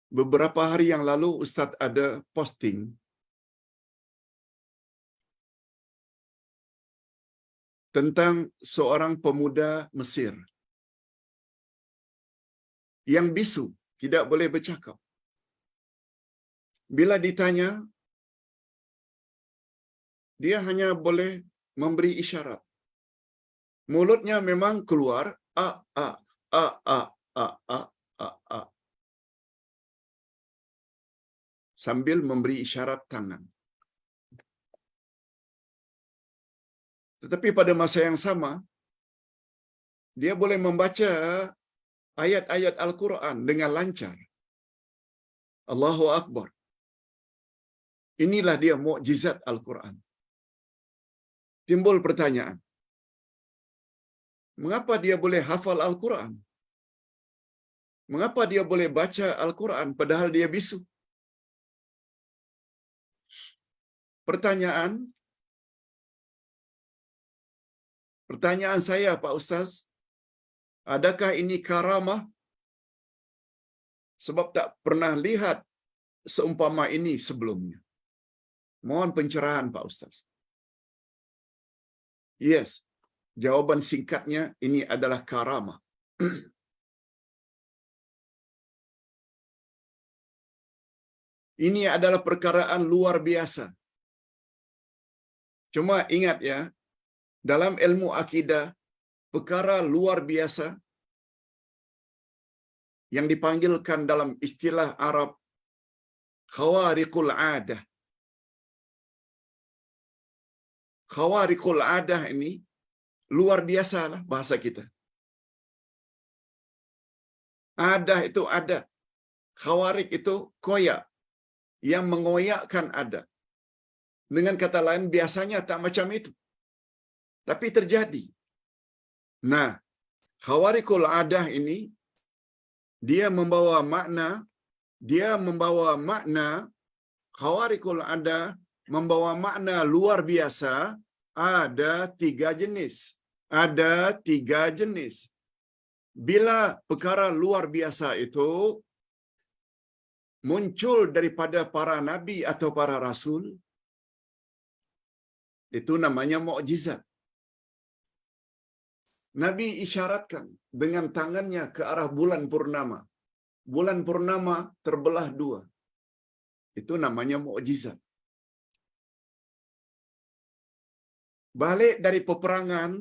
Beberapa hari yang lalu Ustaz ada posting tentang seorang pemuda Mesir yang bisu, tidak boleh bercakap. Bila ditanya, dia hanya boleh memberi isyarat. Mulutnya memang keluar a a a a a a a a sambil memberi isyarat tangan. Tetapi pada masa yang sama, dia boleh membaca ayat-ayat Al-Quran dengan lancar. Allahu Akbar. Inilah dia mukjizat Al-Quran. Timbul pertanyaan, mengapa dia boleh hafal Al-Quran? Mengapa dia boleh baca Al-Quran padahal dia bisu? Pertanyaan saya, Pak Ustaz, adakah ini karamah? Sebab tak pernah lihat seumpama ini sebelumnya. Mohon pencerahan, Pak Ustaz. Yes, jawaban singkatnya ini adalah karamah. Ini adalah perkaraan luar biasa. Cuma ingat ya, dalam ilmu akidah, perkara luar biasa yang dipanggilkan dalam istilah Arab khawariqul adah. Khawariqul adah ini luar biasalah bahasa kita. Adah itu ada. Khawarik itu koyak. Yang mengoyakkan ada. Dengan kata lain, biasanya tak macam itu. Tapi terjadi. Nah, khawarikul adah ini, dia membawa makna, khawarikul adah membawa makna luar biasa, ada 3 jenis. Ada 3 jenis. Bila perkara luar biasa itu muncul daripada para nabi atau para rasul, itu namanya mukjizat. Nabi isyaratkan dengan tangannya ke arah bulan purnama. Bulan purnama terbelah 2. Itu namanya mukjizat. Balik dari peperangan,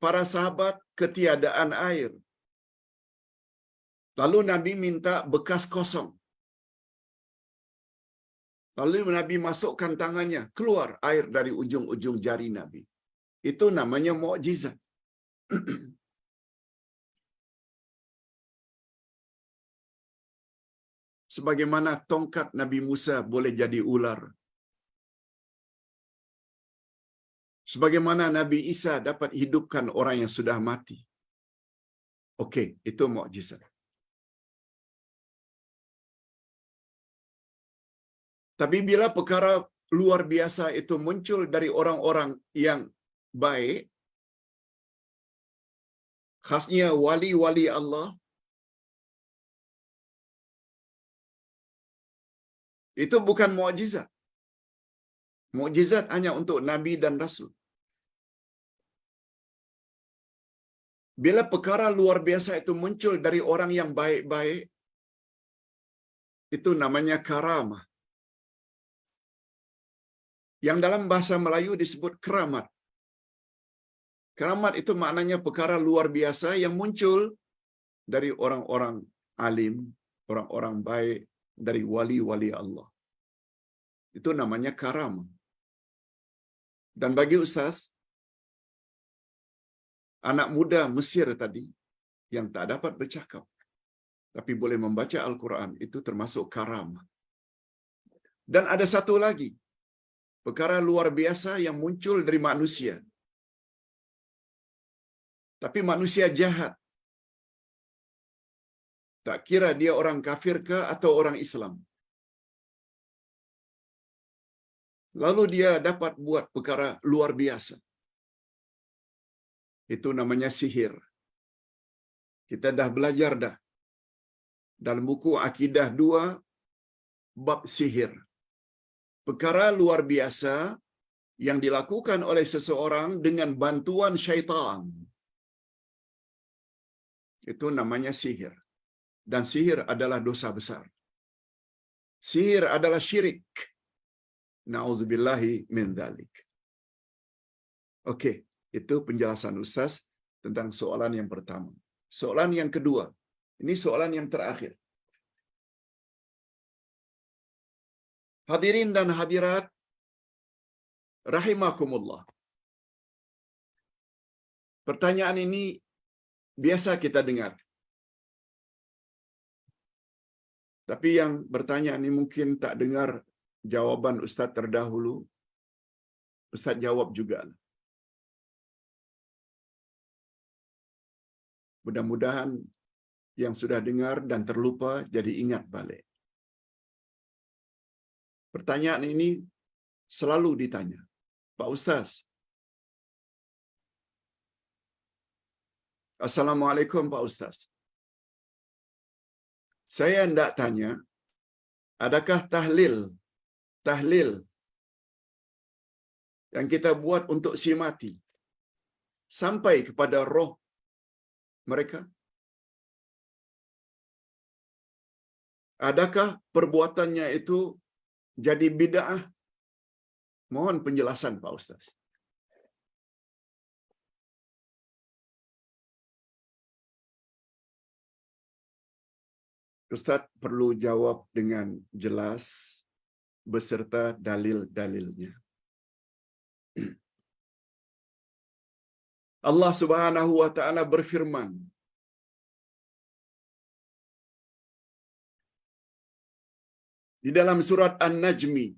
para sahabat ketiadaan air. Lalu Nabi minta bekas kosong. Lalu Nabi masukkan tangannya, keluar air dari ujung-ujung jari Nabi. Itu namanya mukjizat. Sebagaimana tongkat Nabi Musa boleh jadi ular. Sebagaimana Nabi Isa dapat hidupkan orang yang sudah mati. Okey, itu mukjizat. Tapi bila perkara luar biasa itu muncul dari orang-orang yang baik, khasnya wali-wali Allah, itu bukan mukjizat. Mukjizat hanya untuk Nabi dan Rasul. Bila perkara luar biasa itu muncul dari orang yang baik-baik, itu namanya karamah. Yang dalam bahasa Melayu disebut keramat. Keramat itu maknanya perkara luar biasa yang muncul dari orang-orang alim, orang-orang baik, dari wali-wali Allah. Itu namanya karamah. Dan bagi Ustaz, anak muda Mesir tadi yang tak dapat bercakap tapi boleh membaca Al-Quran, itu termasuk karamah. Dan ada satu lagi, perkara luar biasa yang muncul dari manusia. Tapi manusia jahat. Tak kira dia orang kafir ke atau orang Islam. Lalu dia dapat buat perkara luar biasa. Itu namanya sihir. Kita dah belajar dah. dalam buku Akidah 2 bab sihir. Perkara luar biasa yang dilakukan oleh seseorang dengan bantuan syaitan. Itu namanya sihir. Dan sihir adalah dosa besar. Sihir adalah syirik. Na'udzubillahi min dzalik. Okey, itu penjelasan Ustaz tentang soalan yang pertama. Soalan yang kedua. Ini soalan yang terakhir. Hadirin dan hadirat rahimakumullah. Pertanyaan ini biasa kita dengar. Tapi yang bertanya ini mungkin tak dengar jawaban Ustaz terdahulu. Ustaz jawab juga. Mudah-mudahan yang sudah dengar dan terlupa jadi ingat balik. Pertanyaan ini selalu ditanya. Pak Ustaz. Assalamualaikum Pak Ustaz. Saya hendak tanya, adakah tahlil yang kita buat untuk si mati sampai kepada roh mereka? Adakah perbuatannya itu jadi bid'ah? Mohon penjelasan Pak Ustaz. Ustaz perlu jawab dengan jelas beserta dalil-dalilnya. Allah Subhanahu wa taala berfirman di dalam surat An-Najmi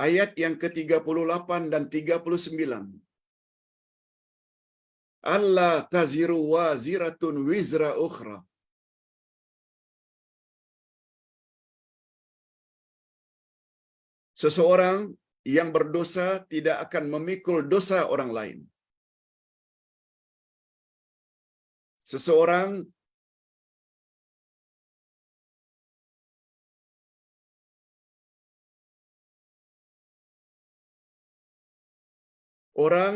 ayat yang ke-38 dan 39. Allah taziru waziratun wizra ukhra. Seseorang yang berdosa tidak akan memikul dosa orang lain. Seseorang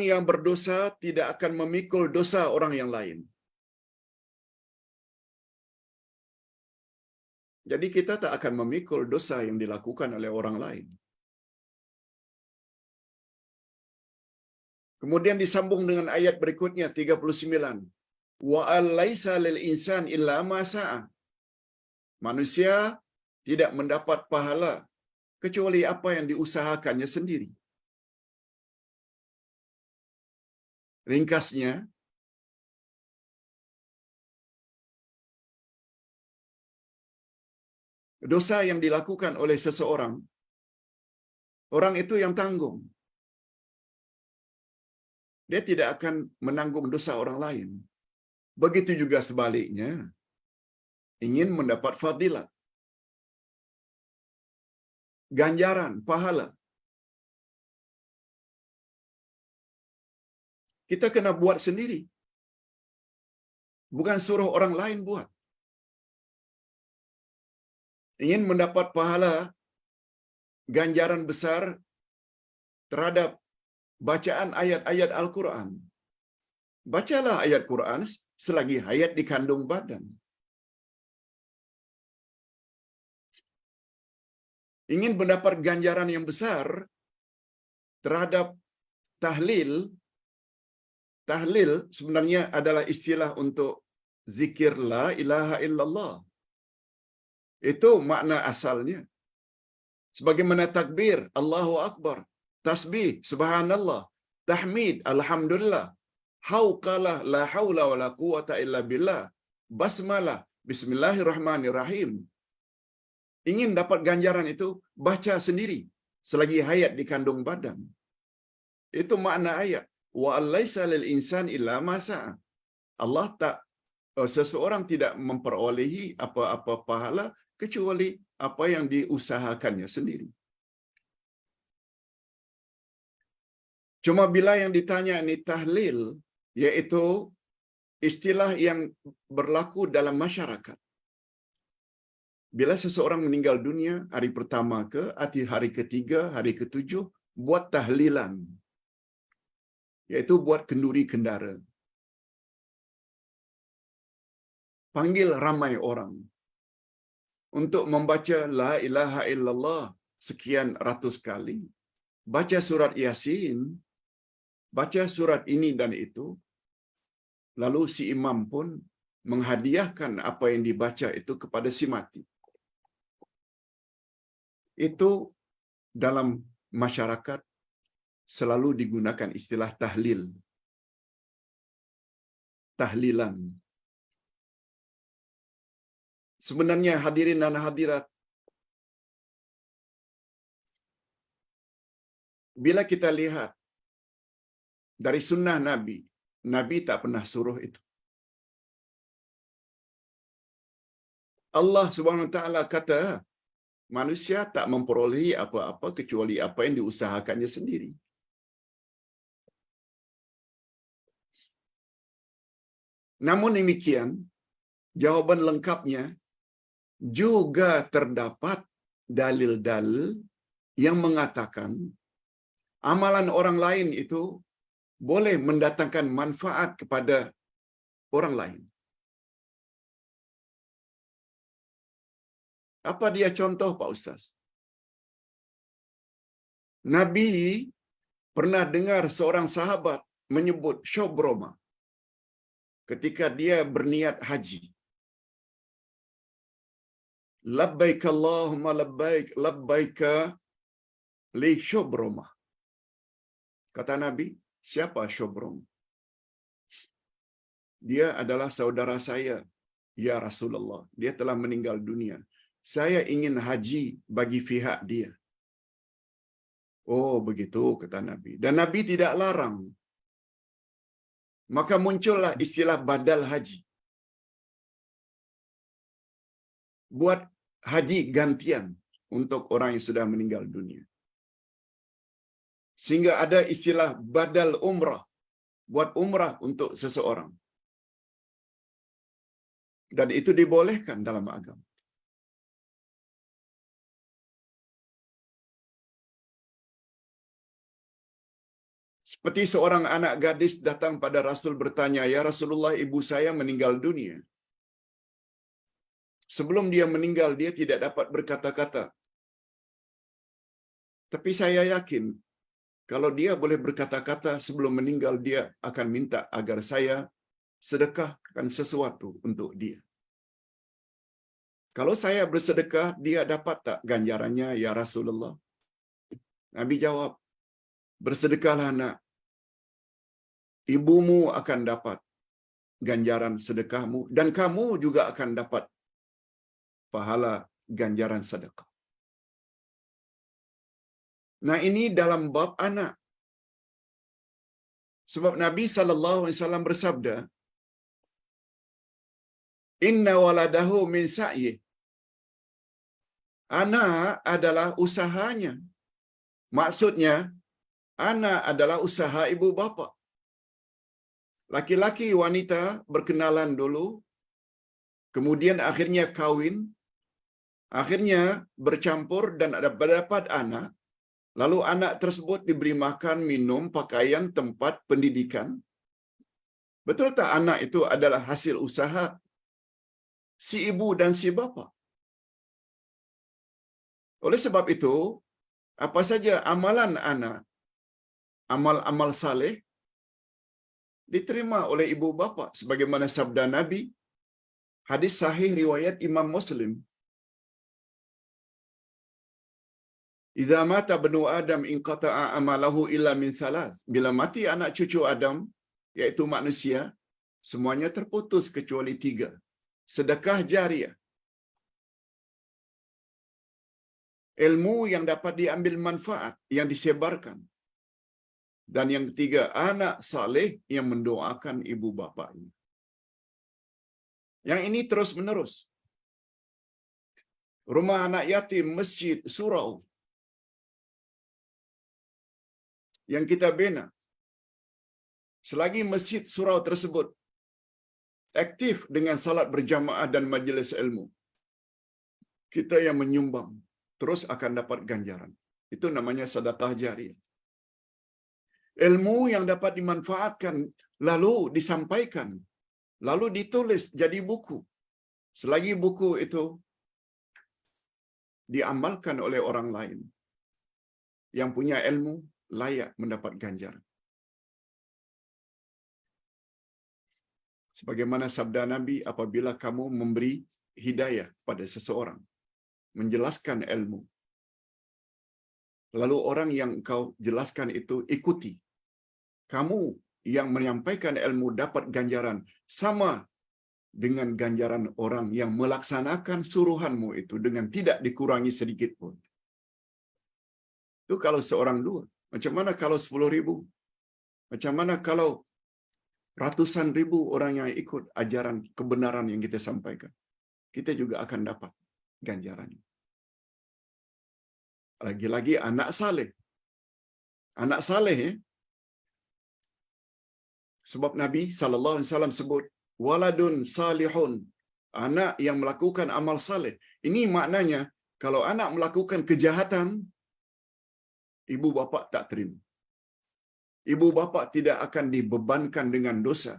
yang berdosa tidak akan memikul dosa orang yang lain. Jadi kita tak akan memikul dosa yang dilakukan oleh orang lain. Kemudian disambung dengan ayat berikutnya 39. Wa alaisa lil insan illa ma sa'a. Manusia tidak mendapat pahala kecuali apa yang diusahakannya sendiri. Ringkasnya, dosa yang dilakukan oleh seseorang, orang itu yang tanggung. Dia tidak akan menanggung dosa orang lain. Begitu juga sebaliknya. Ingin mendapat fadilat, ganjaran, pahala, kita kena buat sendiri. Bukan suruh orang lain buat. Ingin mendapat pahala, ganjaran besar terhadap bacaan ayat-ayat Al-Quran. Bacalah ayat Quran selagi hayat di kandung badan. Ingin mendapat ganjaran yang besar terhadap tahlil. Tahlil sebenarnya adalah istilah untuk zikir la ilaha illallah. Itu makna asalnya. Sebagaimana takbir, Allahu Akbar, tasbih, subhanallah, tahmid, alhamdulillah, hauqalah, la hawla wa la quwata illa billah, basmalah, bismillahirrahmanirrahim. Ingin dapat ganjaran itu, baca sendiri selagi hayat di kandung badan. Itu makna ayat. Wa alaisa lil insan illa ma sa'a. Allah tak, seseorang tidak memperolehi apa-apa pahala kecuali apa yang diusahakannya sendiri. Cuma bila yang ditanya ini tahlil, yaitu istilah yang berlaku dalam masyarakat. Bila seseorang meninggal dunia, hari pertama ke, hari ketiga, hari ketujuh, buat tahlilan. Iaitu buat kenduri kendara. Panggil ramai orang untuk membaca La ilaha illallah sekian ratus kali. Baca surat Yasin, baca surat ini dan itu. Lalu si imam pun menghadiahkan apa yang dibaca itu kepada si mati. Itu dalam masyarakat selalu digunakan istilah tahlil. Tahlilan. Sebenarnya hadirin dan hadirat, bila kita lihat dari sunnah Nabi, Nabi tak pernah suruh itu. Allah Subhanahu Wa Taala kata, manusia tak memperolehi apa-apa kecuali apa yang diusahakannya sendiri. Namun demikian, jawaban lengkapnya juga terdapat dalil-dalil yang mengatakan amalan orang lain itu boleh mendatangkan manfaat kepada orang lain. Apa dia contoh, Pak Ustaz? Nabi pernah dengar seorang sahabat menyebut Syobroma ketika dia berniat haji. Labbaik Allahumma labbaik, labbaika li Syobroma. Kata Nabi, siapa Syobroma? Dia adalah saudara saya, ya Rasulullah. Dia telah meninggal dunia. Saya ingin haji bagi pihak dia. Oh, begitu, kata Nabi. Dan Nabi tidak larang. Maka muncullah istilah badal haji. Buat haji gantian untuk orang yang sudah meninggal dunia. Sehingga ada istilah badal umrah. Buat umrah untuk seseorang. Dan itu dibolehkan dalam agama. Seperti seorang anak gadis datang pada Rasul bertanya, "Ya Rasulullah, ibu saya meninggal dunia. Sebelum dia meninggal, dia tidak dapat berkata-kata. Tapi saya yakin, kalau dia boleh berkata-kata sebelum meninggal, dia akan minta agar saya sedekahkan sesuatu untuk dia. Kalau saya bersedekah, dia dapat tak ganjarannya, ya Rasulullah?" Nabi jawab, "Bersedekahlah nak. Ibumu akan dapat ganjaran sedekahmu dan kamu juga akan dapat pahala ganjaran sedekah." Nah, ini dalam bab anak. Sebab Nabi SAW bersabda, "Inna waladahu min sa'yi." Anak adalah usahanya. Maksudnya, anak adalah usaha ibu bapa. Laki-laki wanita berkenalan dulu, kemudian akhirnya kawin, akhirnya bercampur dan dapat anak, lalu anak tersebut diberi makan, minum, pakaian, tempat, pendidikan. Betul tak anak itu adalah hasil usaha si ibu dan si bapa? Oleh sebab itu, apa saja amalan anak, amal-amal saleh, diterima oleh ibu bapa sebagaimana sabda Nabi, hadis sahih riwayat Imam Muslim. "Idza mata banu Adam inqata'a amalahu illa min thalath." Bila mati anak cucu Adam, yaitu manusia, semuanya terputus kecuali 3. Sedekah jariah, ilmu yang dapat diambil manfaat, yang disebarkan. Dan yang ketiga, anak saleh yang mendoakan ibu bapanya. Yang ini terus menerus. Rumah anak yatim, masjid, surau yang kita bina. Selagi masjid surau tersebut aktif dengan salat berjamaah dan majlis ilmu, kita yang menyumbang, terus akan dapat ganjaran. Itu namanya sedekah jariah. Ilmu yang dapat dimanfaatkan, lalu disampaikan, lalu ditulis jadi buku. Selagi buku itu diamalkan oleh orang lain, yang punya ilmu layak mendapat ganjaran. Sebagaimana sabda Nabi, apabila kamu memberi hidayah pada seseorang, menjelaskan ilmu, lalu orang yang kau jelaskan itu ikuti, kamu yang menyampaikan ilmu dapat ganjaran sama dengan ganjaran orang yang melaksanakan suruhanmu itu dengan tidak dikurangi sedikit pun. Itu kalau seorang dua. Macam mana kalau 10,000? Macam mana kalau ratusan ribu orang yang ikut ajaran kebenaran yang kita sampaikan? Kita juga akan dapat ganjaran. Lagi-lagi anak saleh. Anak saleh, sebab Nabi SAW sebut, waladun salihun, anak yang melakukan amal saleh. Ini maknanya, kalau anak melakukan kejahatan, ibu bapa tak terima. Ibu bapa tidak akan dibebankan dengan dosa.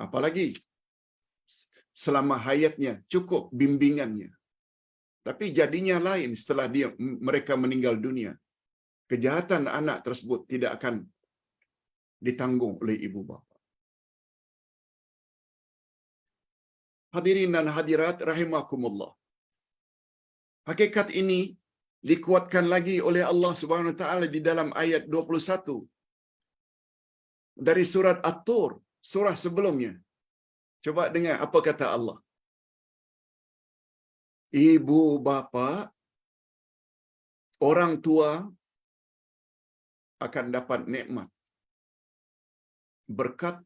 Apalagi selama hayatnya cukup bimbingannya. Tapi jadinya lain setelah mereka meninggal dunia. Kejahatan anak tersebut tidak akan ditanggung oleh ibu bapa. Hadirin dan hadirat rahimakumullah. Hakikat ini dikuatkan lagi oleh Allah Subhanahu wa taala di dalam ayat 21 dari surat At-Tur, surah sebelumnya. Coba dengar apa kata Allah. Ibu bapa, orang tua akan dapat nikmat berkat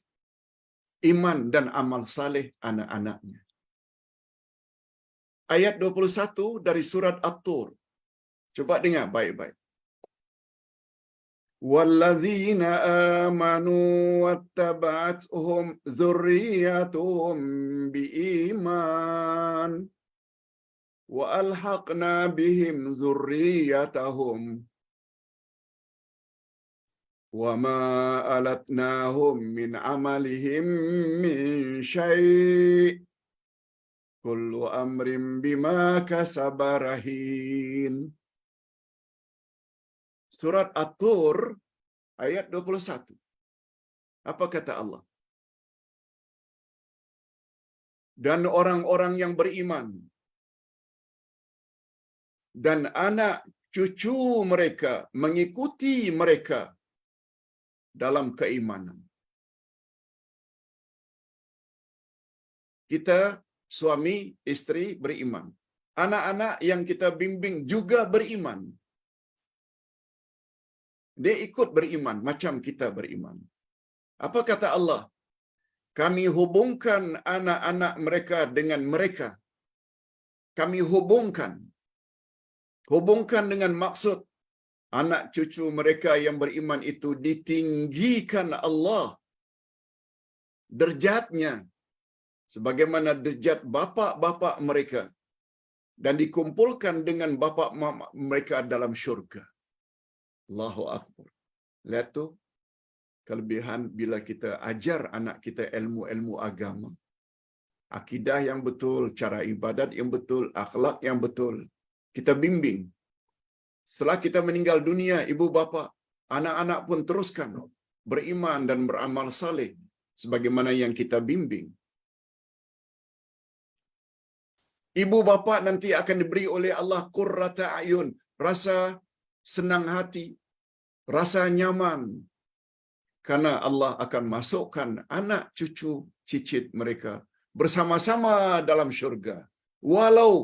iman dan amal saleh anak-anaknya. Ayat 21 dari surat At-Tur. Coba dengar baik-baik. وَالَّذِينَ آمَنُوا وَاتَّبَعَتْهُمْ ذُرِّيَّتُهُمْ بِإِيمَانٍ وَأَلْحَقْنَا بِهِمْ ذُرِّيَّتَهُمْ وَمَا أَلَتْنَاهُمْ مِنْ عَمَلِهِمْ مِنْ شَيْءٍ كُلُّ أَمْرٍ بِمَا كَسَبَ رَهِينٌ. Surat At-Tur ayat 21. Apa kata Allah? Dan orang-orang yang beriman dan anak cucu mereka mengikuti mereka dalam keimanan. Kita suami istri beriman. Anak-anak yang kita bimbing juga beriman. Dia ikut beriman macam kita beriman. Apa kata Allah? Kami hubungkan anak-anak mereka dengan mereka. Kami hubungkan dengan maksud anak cucu mereka yang beriman itu ditinggikan Allah derjatnya sebagaimana derjat bapa-bapa mereka dan dikumpulkan dengan bapa mama mereka dalam syurga. Allahu Akbar. Lihat tu kelebihan bila kita ajar anak kita ilmu-ilmu agama. Akidah yang betul, cara ibadat yang betul, akhlak yang betul. Kita bimbing. Setelah kita meninggal dunia, ibu bapa, anak-anak pun teruskan beriman dan beramal saleh sebagaimana yang kita bimbing. Ibu bapa nanti akan diberi oleh Allah qurrata ayun, rasa senang hati, rasa nyaman, karena Allah akan masukkan anak cucu cicit mereka bersama-sama dalam syurga. Walau,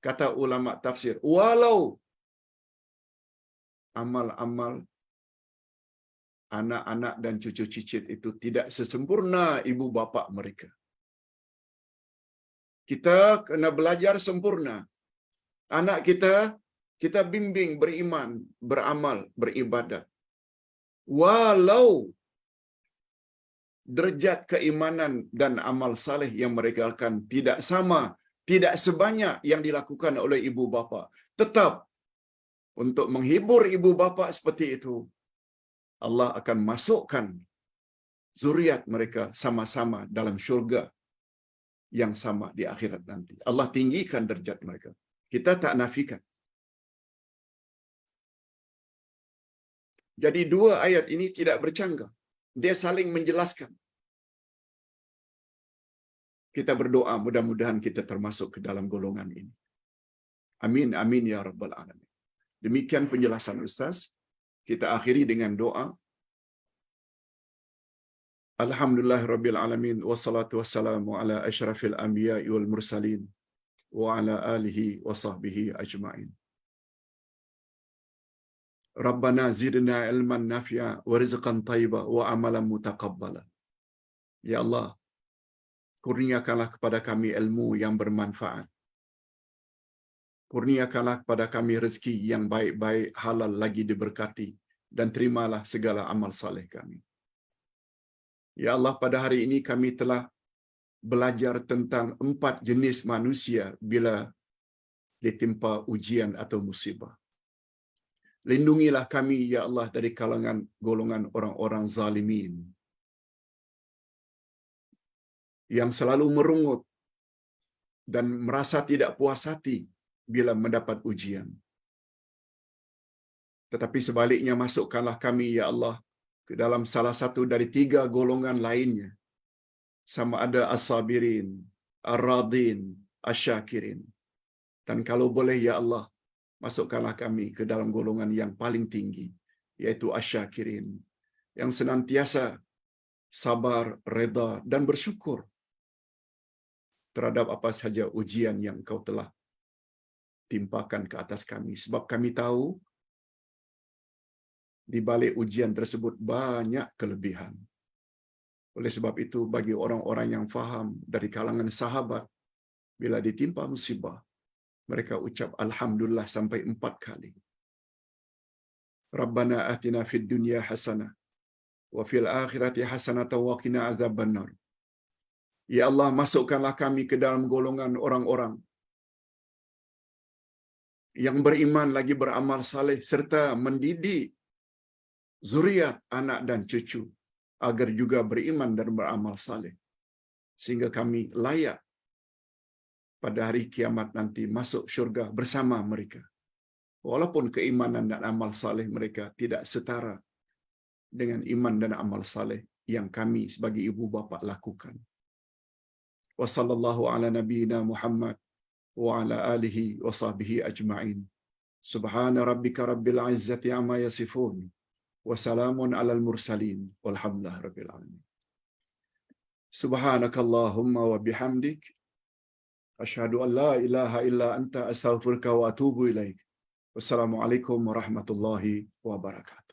kata ulama tafsir, walau amal-amal anak-anak dan cucu cicit itu tidak sesempurna ibu bapa mereka. Kita kena belajar sempurna. Anak kita bimbing beriman, beramal, beribadat. Walau derajat keimanan dan amal saleh yang mereka lakukan tidak sama, tidak sebanyak yang dilakukan oleh ibu bapa. Tetap untuk menghibur ibu bapa seperti itu, Allah akan masukkan zuriat mereka sama-sama dalam syurga yang sama di akhirat nanti. Allah tinggikan derajat mereka. Kita tak nafikan. Jadi dua ayat ini tidak bercanggah. Dia saling menjelaskan. Kita berdoa mudah-mudahan kita termasuk ke dalam golongan ini. Amin, amin ya rabbal alamin. Demikian penjelasan Ustaz. Kita akhiri dengan doa. Alhamdulillahirabbil alamin wassalatu wassalamu ala asyrafil anbiya'i wal mursalin wa ala alihi wa sahbihi ajma'in. Rabbana zidna ilman nafi'a wa rizqan thayyiba wa amalan mutaqabbala. Ya Allah, kurniakanlah kepada kami ilmu yang bermanfaat. Kurniakanlah kepada kami rezeki yang baik-baik, halal lagi diberkati, dan terimalah segala amal saleh kami. Ya Allah, pada hari ini kami telah belajar tentang 4 jenis manusia bila ditimpa ujian atau musibah. Lindungilah kami, ya Allah, dari kalangan golongan orang-orang zalimin yang selalu merungut dan merasa tidak puas hati bila mendapat ujian. Tetapi sebaliknya, masukkanlah kami, ya Allah, ke dalam salah satu dari 3 golongan lainnya. Sama ada as-sabirin, ar-radin, asy-syakirin. Dan kalau boleh, ya Allah, masukkanlah kami ke dalam golongan yang paling tinggi, yaitu asy-syakirin, yang senantiasa sabar, reda, dan bersyukur terhadap apa sahaja ujian yang Engkau telah timpakan ke atas kami. Sebab kami tahu di balik ujian tersebut banyak kelebihan. Oleh sebab itu, bagi orang-orang yang faham dari kalangan sahabat, bila ditimpa musibah, mereka ucap Alhamdulillah sampai 4 kali. Rabbana atina fid dunya hasanah, wa fil akhirati hasanah wa qina azabannar. Ya Allah, masukkanlah kami ke dalam golongan orang-orang yang beriman lagi beramal saleh serta mendidik zuriat, anak dan cucu agar juga beriman dan beramal saleh, sehingga kami layak pada hari kiamat nanti masuk syurga bersama mereka. Walaupun keimanan dan amal saleh mereka tidak setara dengan iman dan amal saleh yang kami sebagai ibu bapa lakukan. Wa sallallahu ala nabiyyina Muhammad wa ala alihi wa sahbihi ajma'in. Subhana rabbika rabbil izzati amma yasifun. Wa salamun alal mursalin. Walhamdulillah rabbil alamin. Subhanakallahumma wa bihamdik. Asyhadu an la ilaha illa anta astaghfiruka wa atubu ilaik. Wassalamualaikum warahmatullahi wabarakatuh.